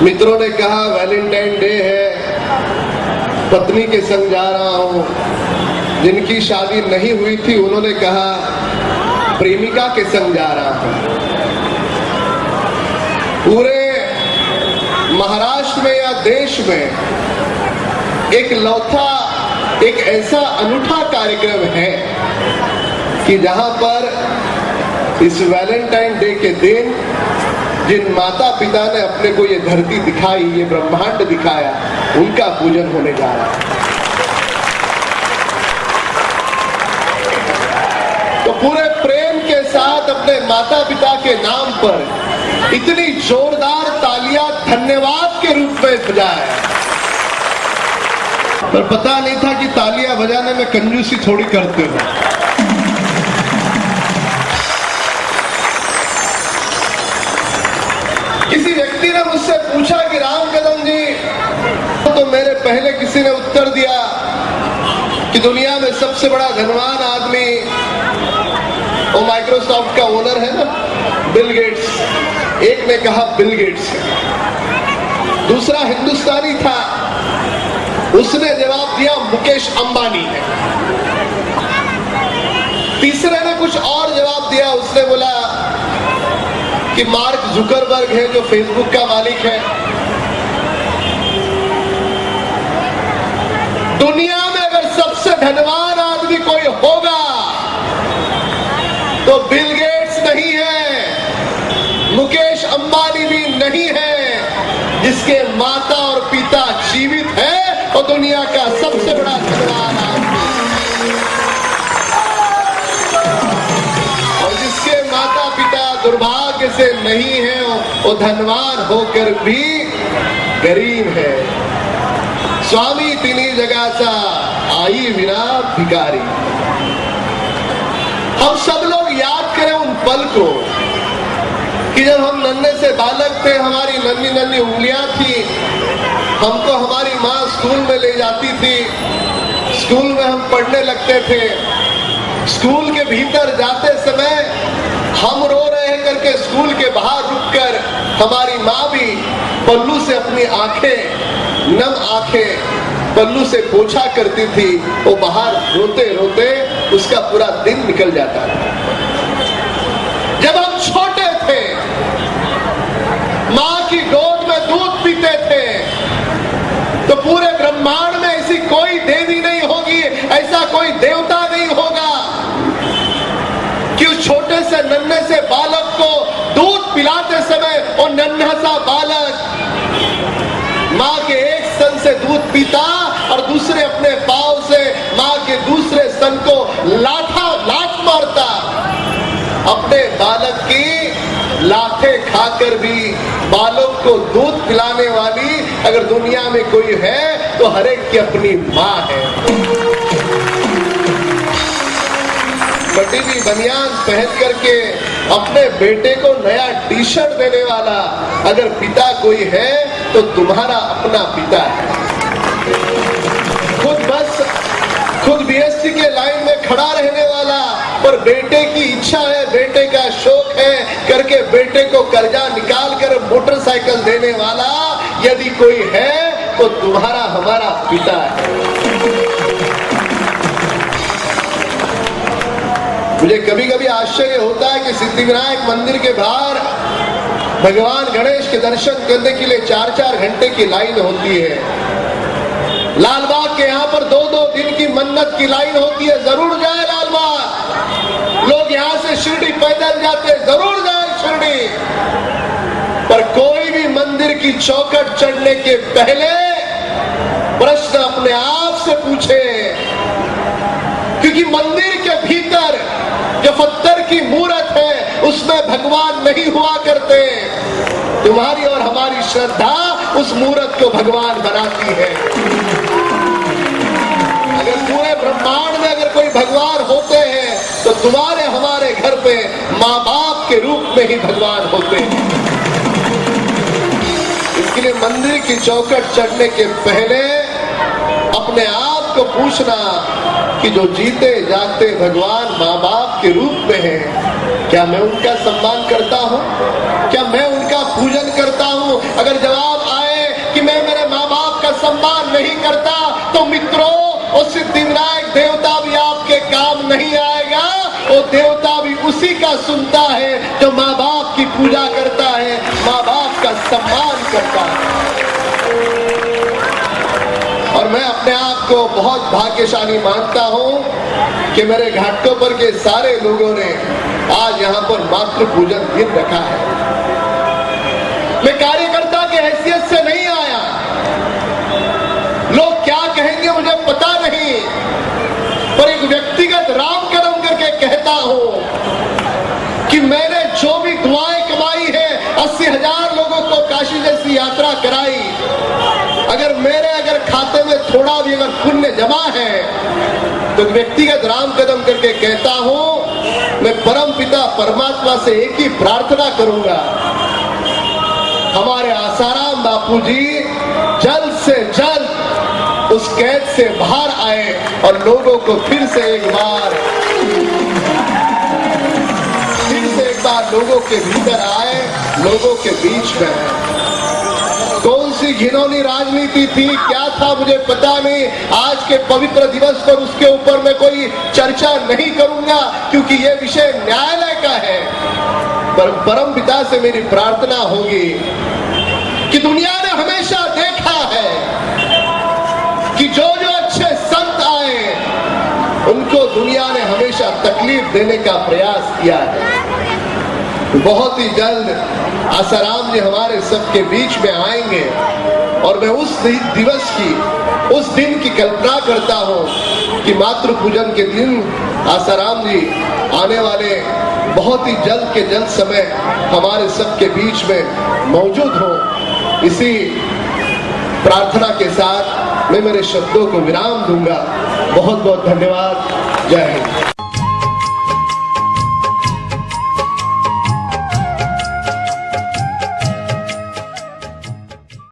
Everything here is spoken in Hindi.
मित्रों ने कहा वैलेंटाइन डे है, पत्नी के संग जा रहा हूं। जिनकी शादी नहीं हुई थी उन्होंने कहा प्रेमिका के संग जा रहा हूं। पूरे महाराष्ट्र में या देश में एक ऐसा अनूठा कार्यक्रम है कि जहां पर इस वैलेंटाइन डे के दिन जिन माता पिता ने अपने को ये धरती दिखाई, ये ब्रह्मांड दिखाया, उनका पूजन होने जा रहा है। तो पूरे प्रेम के साथ अपने माता पिता के नाम पर इतनी जोरदार तालियां धन्यवाद के रूप में बजाए। पर पता नहीं था कि तालियां बजाने में कंजूसी थोड़ी करते हो। किसी व्यक्ति ने मुझसे पूछा कि राम कदम जी, तो मेरे पहले किसी ने उत्तर दिया कि दुनिया में सबसे बड़ा धनवान आदमी वो माइक्रोसॉफ्ट का ओनर है ना, बिल गेट्स। एक ने कहा बिल गेट्स है, दूसरा हिंदुस्तानी था, उसने जवाब दिया मुकेश अंबानी है। तीसरे ने कुछ और जवाब दिया, उसने बोला कि मार्क जुकरबर्ग है जो फेसबुक का मालिक है। दुनिया में अगर सबसे धनवान आदमी कोई होगा तो बिल गेट्स नहीं है, मुकेश अंबानी भी नहीं है। जिसके माता और पिता जीवित है वो दुनिया का सबसे बड़ा धनवान आदमी, और जिसके माता पिता दुर्भाग्य से नहीं है वो धनवान होकर भी गरीब है। स्वामी तिनी जगाचा आई विना भिकारी। हम सब लोग याद करें उन पल को कि जब हम नन्हे से बालक थे, हमारी नन्ही नन्ही उंगलियां थी, हमको हमारी माँ स्कूल में ले जाती थी, स्कूल में हम पढ़ने लगते थे। स्कूल के भीतर जाते समय हम रो रहे करके स्कूल के बाहर रुककर हमारी माँ भी पल्लू से अपनी आंखें, नम आंखें पल्लू से पोछा करती थी। वो बाहर रोते रोते उसका पूरा दिन निकल जाता था। जब हम छोटे थे, माँ की गोद में दूध पीते थे, तो पूरे ब्रह्मांड में ऐसी कोई देवी नहीं होगी, ऐसा कोई देवता नहीं होगा कि उस छोटे से नन्हे से बालक को दूध पिलाते समय वो नन्हा सा बालक माँ के एक स्तन से दूध पीता और दूसरे अपने पांव से माँ के दूसरे स्तन को लात मारता। अपने बालक की लातें खाकर भी बालक को दूध पिलाने वाली अगर दुनिया में कोई है तो हर एक की अपनी माँ है। बटी हुई बनियान पहन करके अपने बेटे को नया टी शर्ट देने वाला अगर पिता कोई है तो तुम्हारा अपना पिता है। खुद बीएससी के लाइन में खड़ा रहने वाला, पर बेटे की इच्छा है, बेटे का शौक है करके बेटे को कर्जा निकाल कर मोटरसाइकिल देने वाला यदि कोई है तो तुम्हारा हमारा पिता है। मुझे कभी कभी आश्चर्य होता है कि सिद्धिविनायक मंदिर के बाहर भगवान गणेश के दर्शन करने के लिए 4-4 घंटे की लाइन होती है। लालबाग के यहाँ पर 2-2 दिन की मन्नत की लाइन होती है। जरूर जाए लालबाग, लोग यहाँ से शिरडी पैदल जाते, जरूर जाए शिरडी। पर कोई भी मंदिर की चौखट चढ़ने के पहले प्रश्न अपने आप से पूछे, क्योंकि मंदिर के भीतर जो पत्थर की मूर्त है उसमें भगवान नहीं हुआ करते। तुम्हारी और हमारी श्रद्धा उस मूर्त को भगवान बनाती है। अगर पूरे ब्रह्मांड में अगर कोई भगवान होते हैं तो तुम्हारे हमारे घर पे माँ बाप के रूप में ही भगवान होते हैं। इसके लिए मंदिर की चौखट चढ़ने के पहले अपने आप को पूछना कि जो जीते जागते भगवान माँ बाप के रूप में है, क्या मैं उनका सम्मान करता हूँ? क्या मैं उनका पूजन करता हूँ? अगर जवाब नहीं करता तो मित्रों उस सिद्धिविनायक देवता भी आपके काम नहीं आएगा। वो देवता भी उसी का सुनता है जो माँ बाप की पूजा करता है, माँ बाप का सम्मान करता है। और मैं अपने आप को बहुत भाग्यशाली मानता हूं कि मेरे घाटों पर के सारे लोगों ने आज यहां पर मातृ पूजन दिन रखा है। मैं कार्यकर्ता की हैसियत से नहीं आया, लोग क्या कहेंगे मुझे पता नहीं, पर एक व्यक्तिगत राम कदम करके कहता हूं कि मैंने जो भी दुआएं कमाई है, 80,000 लोगों को काशी जैसी यात्रा कराई, अगर खाते में थोड़ा भी अगर पुण्य जमा है तो व्यक्तिगत राम कदम करके कहता हूं, मैं परम पिता परमात्मा से एक ही प्रार्थना करूंगा, हमारे आसाराम बापू जी जल्द से जल्द उस कैद से बाहर आए और लोगों को फिर से एक बार लोगों के भीतर आए, लोगों के बीच में आए। कौन सी घिनौनी राजनीति थी, क्या था मुझे पता नहीं। आज के पवित्र दिवस पर उसके ऊपर मैं कोई चर्चा नहीं करूंगा क्योंकि यह विषय न्यायालय का है। पर परम पिता से मेरी प्रार्थना होगी कि दुनिया ने हमेशा देखा है कि जो जो अच्छे संत आए उनको दुनिया ने हमेशा तकलीफ देने का प्रयास किया है। बहुत ही जल्द आसाराम जी हमारे सबके बीच में आएंगे और मैं उस दिवस की, उस दिन की कल्पना करता हूं कि मातृ पूजन के दिन आसाराम जी आने वाले बहुत ही जल्द के जल्द समय हमारे सबके बीच में मौजूद हों। इसी प्रार्थना के साथ मैं मेरे शब्दों को विराम दूंगा। बहुत बहुत धन्यवाद। जय हिंद।